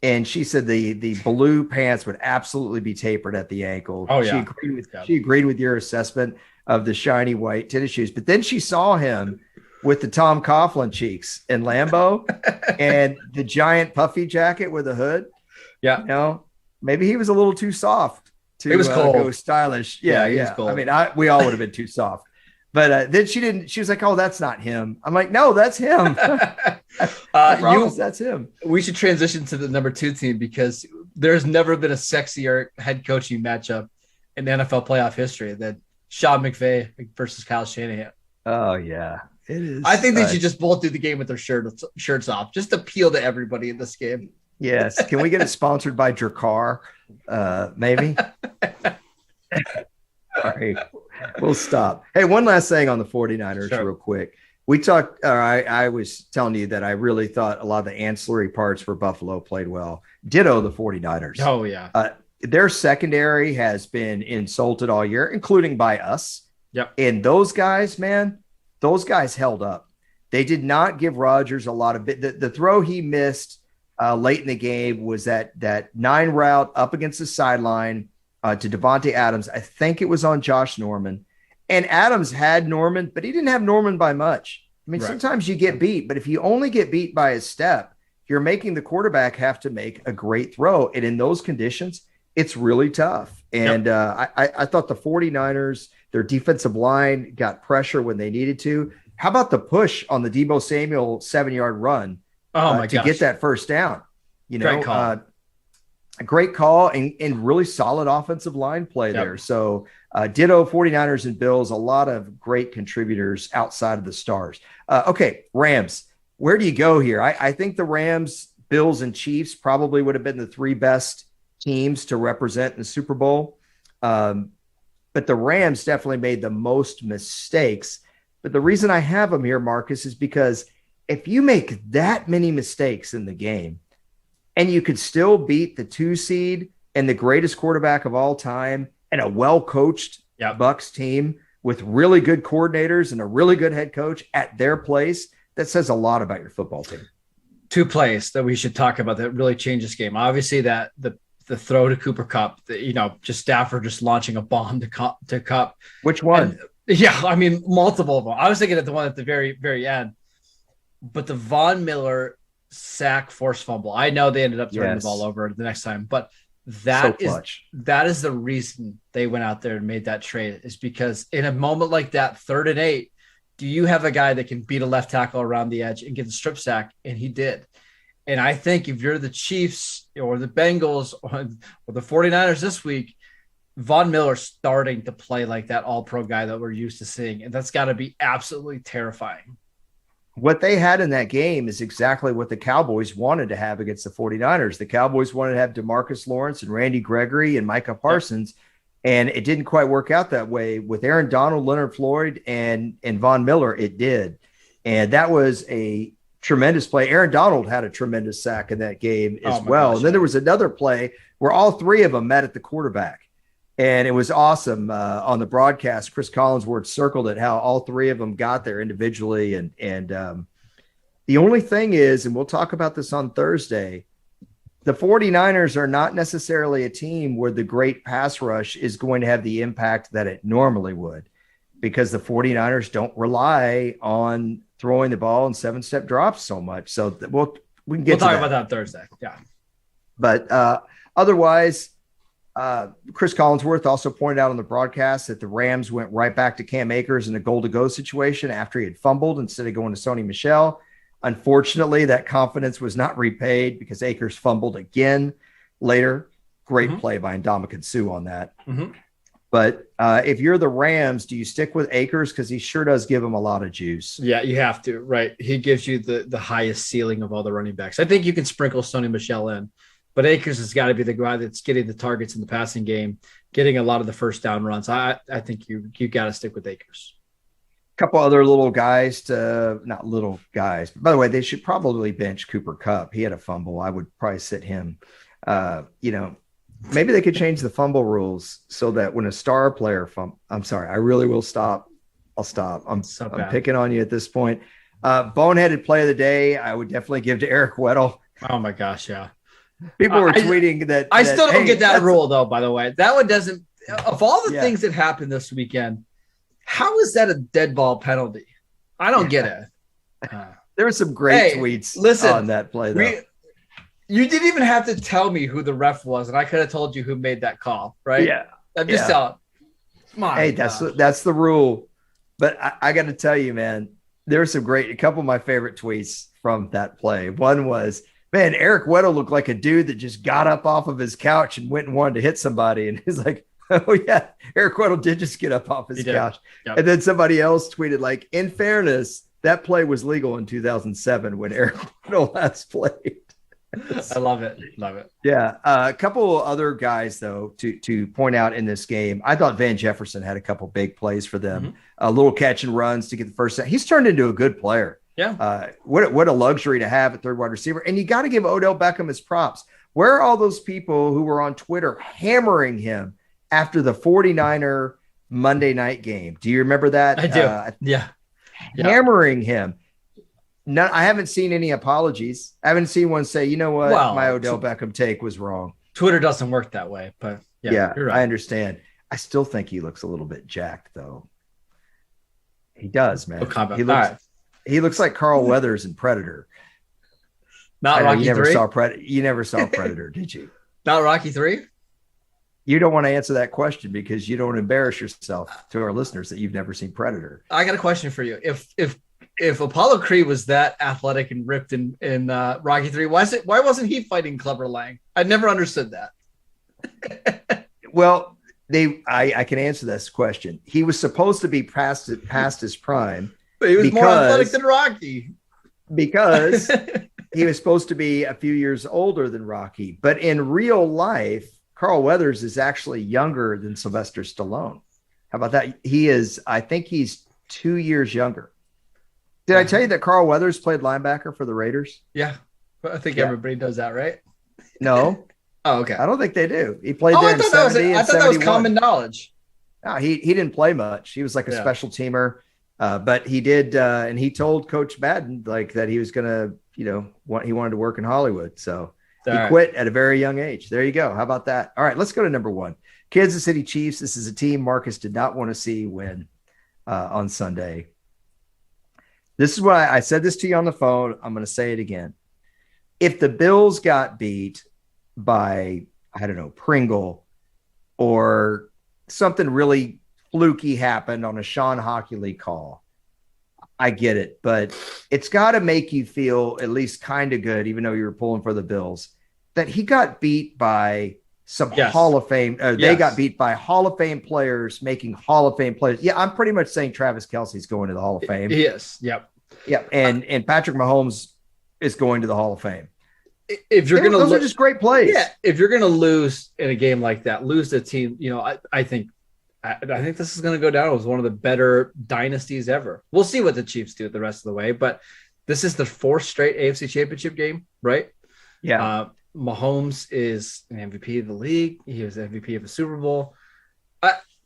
S1: And she said the blue pants would absolutely be tapered at the ankle.
S2: Oh, yeah.
S1: She agreed with your assessment of the shiny white tennis shoes. But then she saw him with the Tom Coughlin cheeks in Lambeau and the giant puffy jacket with a hood.
S2: Yeah.
S1: Maybe he was a little too soft to go stylish. Yeah. I mean, we all would have been too soft. But then she was like, oh, that's not him. I'm like, no, that's him. I promise that's him.
S2: We should transition to the number 2 team because there's never been a sexier head coaching matchup in NFL playoff history than Sean McVay versus Kyle Shanahan.
S1: Oh, yeah. It is.
S2: I think they should just both do the game with their shirts off, just appeal to everybody in this game.
S1: Yes. Can we get it sponsored by Drakkar? Maybe. All right. We'll stop. Hey, one last thing on the 49ers real quick. We talked, I was telling you that I really thought a lot of the ancillary parts for Buffalo played well. Ditto the 49ers.
S2: Oh, yeah.
S1: Their secondary has been insulted all year, including by us.
S2: Yep.
S1: And those guys, man, those guys held up. They did not give Rodgers a lot of the throw he missed late in the game was that 9 route up against the sideline to Devontae Adams. I think it was on Josh Norman. And Adams had Norman, but he didn't have Norman by much. I mean, sometimes you get beat, but if you only get beat by a step, you're making the quarterback have to make a great throw. And in those conditions, it's really tough. And I thought the 49ers, their defensive line got pressure when they needed to. How about the push on the Deebo Samuel 7-yard run to get that first down?
S2: Great call.
S1: A great call and really solid offensive line play there. So ditto 49ers and Bills, a lot of great contributors outside of the stars. Okay, Rams. Where do you go here? I think the Rams, Bills, and Chiefs probably would have been the 3 best teams to represent in the Super Bowl. But the Rams definitely made the most mistakes. But the reason I have them here, Marcus, is because if you make that many mistakes in the game and you could still beat the 2 seed and the greatest quarterback of all time and a well-coached Bucks team with really good coordinators and a really good head coach at their place, that says a lot about your football team.
S2: 2 plays that we should talk about that really changed this game. Obviously, that the throw to Cooper Kupp, just Stafford just launching a bomb to Kupp.
S1: Which one?
S2: I mean, multiple of them. I was thinking of the one at the very, very end. But the Von Miller sack forced fumble. I know they ended up turning the ball over the next time, but that is the reason they went out there and made that trade, is because in a moment like that, 3rd and 8, do you have a guy that can beat a left tackle around the edge and get the strip sack? And he did. And I think if you're the Chiefs or the Bengals or the 49ers this week, Von Miller starting to play like that all-pro guy that we're used to seeing. And that's got to be absolutely terrifying.
S1: What they had in that game is exactly what the Cowboys wanted to have against the 49ers. The Cowboys wanted to have DeMarcus Lawrence and Randy Gregory and Micah Parsons. And it didn't quite work out that way. With Aaron Donald, Leonard Floyd, and Von Miller, it did. And that was a tremendous play. Aaron Donald had a tremendous sack in that game as well. And then there was another play where all 3 of them met at the quarterback. And it was awesome. On the broadcast, Chris Collinsworth circled it, how all 3 of them got there individually. And the only thing is, and we'll talk about this on Thursday, the 49ers are not necessarily a team where the great pass rush is going to have the impact that it normally would, because the 49ers don't rely on throwing the ball in 7-step drops so much. So we can get
S2: we'll talk about that Thursday. Yeah.
S1: But otherwise, Chris Collinsworth also pointed out on the broadcast that the Rams went right back to Cam Akers in a goal-to-go situation after he had fumbled instead of going to Sony Michel. Unfortunately, that confidence was not repaid because Akers fumbled again later. Great play by Ndamukong Suh on that. But if you're the Rams, do you stick with Akers? Because he sure does give him a lot of juice.
S2: Yeah, you have to, right? He gives you the highest ceiling of all the running backs. I think you can sprinkle Sony Michel in, but Akers has got to be the guy that's getting the targets in the passing game, getting a lot of the first down runs. I think you got to stick with Akers.
S1: Couple other little guys not little guys. By the way, they should probably bench Cooper Kupp. He had a fumble. I would probably sit him. Maybe they could change the fumble rules so that when a star player I'm sorry, I really will stop. I'll stop. I'm picking on you at this point. Boneheaded play of the day, I would definitely give to Eric Weddle.
S2: Oh my gosh, yeah.
S1: People were tweeting that.
S2: I still don't get that rule though. By the way, that one doesn't. Of all the things that happened this weekend, how is that a dead ball penalty? I don't get it.
S1: There were some great tweets on that play, though.
S2: You didn't even have to tell me who the ref was, and I could have told you who made that call, right?
S1: Yeah.
S2: I'm just telling.
S1: Hey, that's the rule. But I got to tell you, man, there were a couple of my favorite tweets from that play. One was, man, Eric Weddle looked like a dude that just got up off of his couch and went and wanted to hit somebody. And he's like, oh, yeah, Eric Weddle did just get up off his couch. Yep. And then somebody else tweeted, like, in fairness, that play was legal in 2007 when Eric Weddle last played.
S2: I love it. Love it.
S1: Yeah. A couple other guys, though, to point out in this game. I thought Van Jefferson had a couple big plays for them. A little catch and runs to get the first set. He's turned into a good player.
S2: Yeah.
S1: What a luxury to have at third wide receiver. And you got to give Odell Beckham his props. Where are all those people who were on Twitter hammering him after the 49er Monday night game. Do you remember that?
S2: I do. Yeah.
S1: Hammering him. No, I haven't seen any apologies. I haven't seen one say, you know what, my Odell Beckham take was wrong.
S2: Twitter doesn't work that way, but yeah, you're right.
S1: I understand. I still think he looks a little bit jacked, though. He does, man. He looks like Carl Weathers in Predator.
S2: Not Rocky 3?
S1: You never saw Predator, did you?
S2: Not Rocky 3?
S1: You don't want to answer that question because you don't embarrass yourself to our listeners that you've never seen Predator.
S2: I got a question for you. If Apollo Creed was that athletic and ripped in Rocky 3, why wasn't he fighting Clubber Lang? I never understood that.
S1: Well, I can answer this question. He was supposed to be past his prime.
S2: But he was more athletic than Rocky.
S1: Because he was supposed to be a few years older than Rocky. But in real life, Carl Weathers is actually younger than Sylvester Stallone. How about that? I think he's 2 years younger. Did I tell you that Carl Weathers played linebacker for the Raiders?
S2: Yeah. I think everybody does that, right?
S1: No.
S2: Oh, okay.
S1: I don't think they do. He played there in 70
S2: I thought that was common knowledge.
S1: No, he didn't play much. He was like a special teamer. But he did, and he told Coach Madden that he was going to, he wanted to work in Hollywood. So he quit at a very young age. There you go. How about that? All right, let's go to number 1. Kansas City Chiefs. This is a team Marcus did not want to see win on Sunday. This is why I said this to you on the phone. I'm going to say it again. If the Bills got beat by, I don't know, Pringle or something really fluky happened on a Sean Hockley call, I get it, but it's got to make you feel at least kind of good, even though you were pulling for the Bills, that he got beat by some Hall of Fame. They got beat by Hall of Fame players making Hall of Fame plays. Yeah, I'm pretty much saying Travis Kelce's going to the Hall of Fame.
S2: Yes. Yep.
S1: Yep. And Patrick Mahomes is going to the Hall of Fame.
S2: If you're going to,
S1: those are just great plays.
S2: Yeah. If you're going to lose in a game like that, lose the team. I think this is going to go down as one of the better dynasties ever. We'll see what the Chiefs do the rest of the way, but this is the 4th straight AFC Championship game, right?
S1: Yeah.
S2: Mahomes is an MVP of the league. He was MVP of the Super Bowl.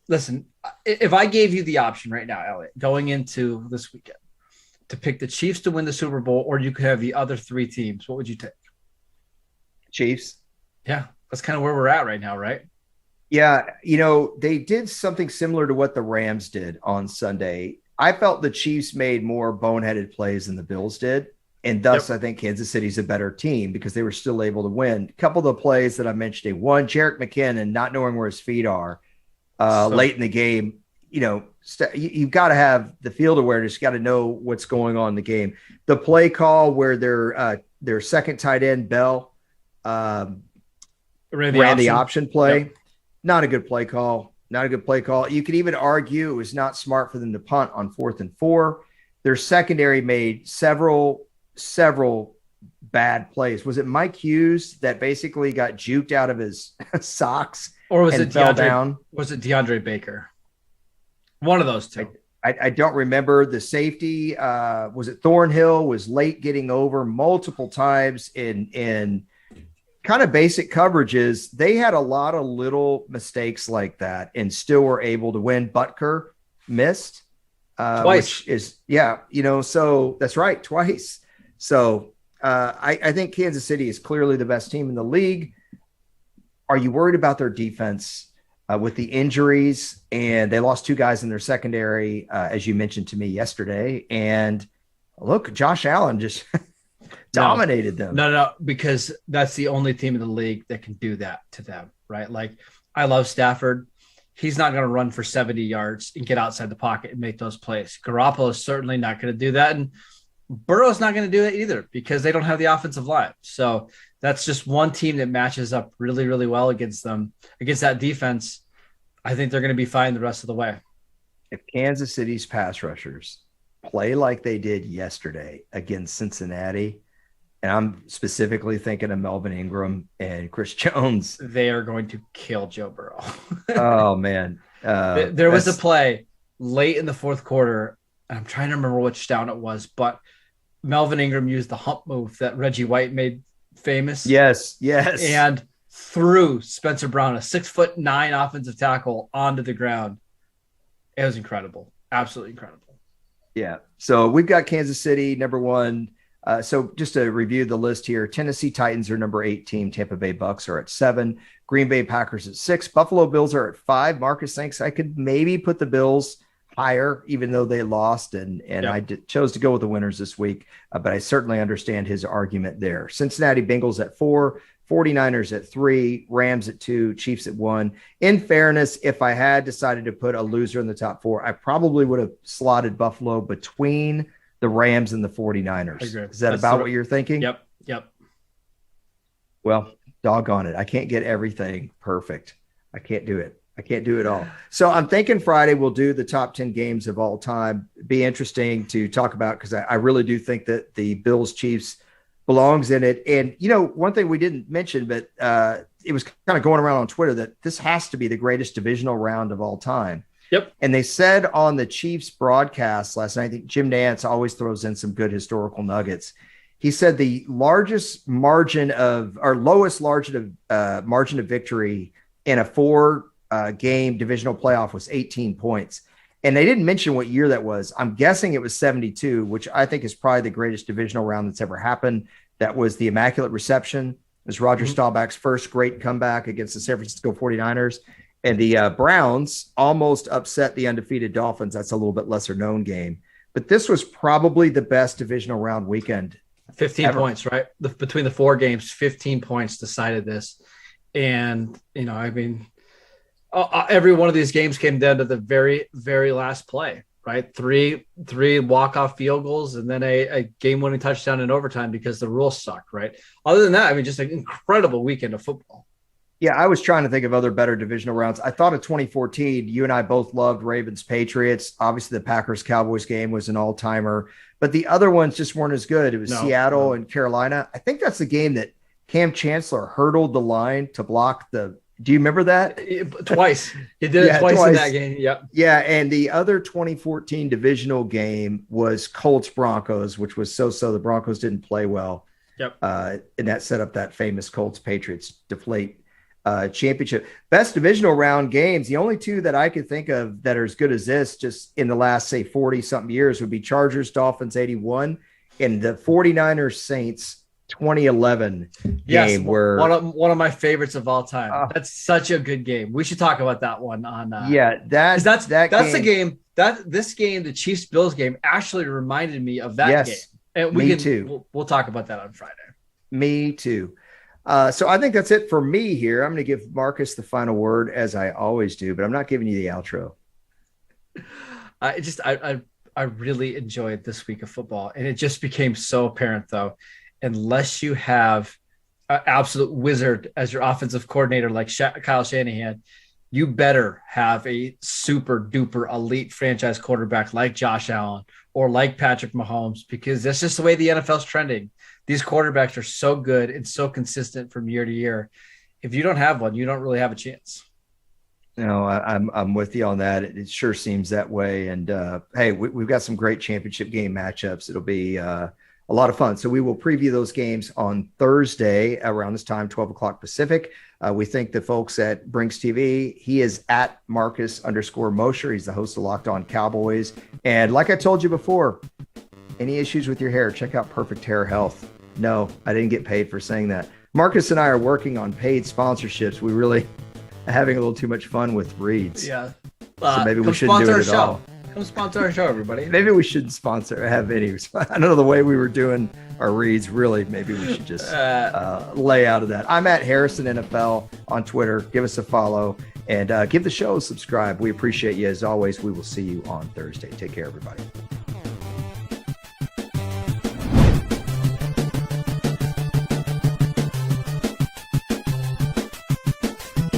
S2: Listen, if I gave you the option right now, Elliot, going into this weekend to pick the Chiefs to win the Super Bowl, or you could have the other 3 teams, what would you take?
S1: Chiefs.
S2: Yeah, that's kind of where we're at right now, right?
S1: Yeah, they did something similar to what the Rams did on Sunday. I felt the Chiefs made more boneheaded plays than the Bills did, and thus I think Kansas City's a better team because they were still able to win. A couple of the plays that I mentioned, one, Jerick McKinnon not knowing where his feet are late in the game. You've got to have the field awareness. You got to know what's going on in the game. The play call where their second tight end, Bell, ran the option play. Yep. Not a good play call. You could even argue it was not smart for them to punt on 4th and 4. Their secondary made several bad plays. Was it Mike Hughes that basically got juked out of his socks
S2: or was
S1: and
S2: it
S1: fell down?
S2: Was it DeAndre Baker? One of those two.
S1: I don't remember. The safety, was it Thornhill, was late getting over multiple times in kind of basic coverages. They had a lot of little mistakes like that and still were able to win. Butker missed
S2: twice.
S1: Which is, so that's right. Twice. So I think Kansas City is clearly the best team in the league. Are you worried about their defense with the injuries? And they lost 2 guys in their secondary, as you mentioned to me yesterday. And look, Josh Allen just dominated them.
S2: No, because that's the only team in the league that can do that to them, right? Like, I love Stafford. He's not going to run for 70 yards and get outside the pocket and make those plays. Garoppolo is certainly not going to do that. And Burrow's not going to do it either because they don't have the offensive line. So that's just one team that matches up really, really well against them. Against that defense, I think they're going to be fine the rest of the way.
S1: If Kansas City's pass rushers play like they did yesterday against Cincinnati, and I'm specifically thinking of Melvin Ingram and Chris Jones,
S2: they are going to kill Joe Burrow.
S1: Oh, man.
S2: There was a play late in the 4th quarter. I'm trying to remember which down it was, but Melvin Ingram used the hump move that Reggie White made famous.
S1: Yes.
S2: And threw Spencer Brown, a 6'9" offensive tackle, onto the ground. It was incredible. Absolutely incredible.
S1: Yeah. So we've got Kansas City, number 1. So just to review the list here, Tennessee Titans are number 8 team. Tampa Bay Bucks are at 7. Green Bay Packers at 6. Buffalo Bills are at 5. Marcus thinks I could maybe put the Bills higher, even though they lost. And yep. I chose to go with the winners this week, but I certainly understand his argument there. Cincinnati Bengals at 4. 49ers at 3, Rams at 2, Chiefs at 1. In fairness, if I had decided to put a loser in the top 4, I probably would have slotted Buffalo between the Rams and the 49ers. Is that about what you're thinking?
S2: Yep.
S1: Well, doggone it. I can't get everything perfect. I can't do it. I can't do it all. So I'm thinking Friday we'll do the top 10 games of all time. Be interesting to talk about because I really do think that the Bills Chiefs belongs in it. And, one thing we didn't mention, but it was kind of going around on Twitter that this has to be the greatest divisional round of all time.
S2: Yep.
S1: And they said on the Chiefs broadcast last night, I think Jim Nantz always throws in some good historical nuggets. He said the lowest margin of victory in a 4-game divisional playoff was 18 points. And they didn't mention what year that was. I'm guessing it was 72, which I think is probably the greatest divisional round that's ever happened. That was the Immaculate Reception. It was Roger Staubach's first great comeback against the San Francisco 49ers. And the Browns almost upset the undefeated Dolphins. That's a little bit lesser known game. But this was probably the best divisional round weekend.
S2: 15 ever. Points, right? Between the 4 games, 15 points decided this. And, every one of these games came down to the very, very last play, right? Three walk-off field goals and then a game-winning touchdown in overtime because the rules suck, right? Other than that, just an incredible weekend of football.
S1: Yeah, I was trying to think of other better divisional rounds. I thought of 2014, you and I both loved Ravens-Patriots. Obviously, the Packers-Cowboys game was an all-timer, but the other ones just weren't as good. It was Seattle and Carolina. I think that's the game that Cam Chancellor hurdled the line to block the – do you remember that?
S2: Twice. He did it twice in that game. Yep.
S1: Yeah. And the other 2014 divisional game was Colts Broncos, which was so-so. The Broncos didn't play well.
S2: Yep.
S1: And that set up that famous Colts Patriots deflate championship. Best divisional round games. The only 2 that I could think of that are as good as this just in the last, say, 40 something years would be Chargers, Dolphins 81 and the 49ers Saints 2011 game where
S2: one of my favorites of all time. That's such a good game. We should talk about that one on
S1: that's
S2: the game that this game, the Chiefs Bills game, actually reminded me of that game. And we'll talk about that on Friday.
S1: Me too. So I think that's it for me here. I'm going to give Marcus the final word as I always do, but I'm not giving you the outro.
S2: I really enjoyed this week of football, and it just became so apparent though. Unless you have an absolute wizard as your offensive coordinator like Kyle Shanahan, you better have a super duper elite franchise quarterback like Josh Allen or like Patrick Mahomes, because that's just the way the NFL's trending. These quarterbacks are so good and so consistent from year to year. If you don't have one, you don't really have a chance.
S1: No, I'm with you on that. It sure seems that way. And hey, we've got some great championship game matchups. It'll be a lot of fun. So we will preview those games on Thursday around this time, 12 o'clock Pacific. We thank the folks at Brinks TV. He is at Marcus_Mosher. He's the host of Locked On Cowboys. And like I told you before, any issues with your hair, check out Perfect Hair Health. No, I didn't get paid for saying that. Marcus and I are working on paid sponsorships. We really are having a little too much fun with reads.
S2: Yeah.
S1: So maybe we shouldn't do it at all.
S2: Come sponsor our show, everybody.
S1: Maybe we shouldn't have any. I don't know the way we were doing our reads. Really, maybe we should just lay out of that. I'm at Harrison NFL on Twitter. Give us a follow and give the show a subscribe. We appreciate you as always. We will see you on Thursday. Take care, everybody.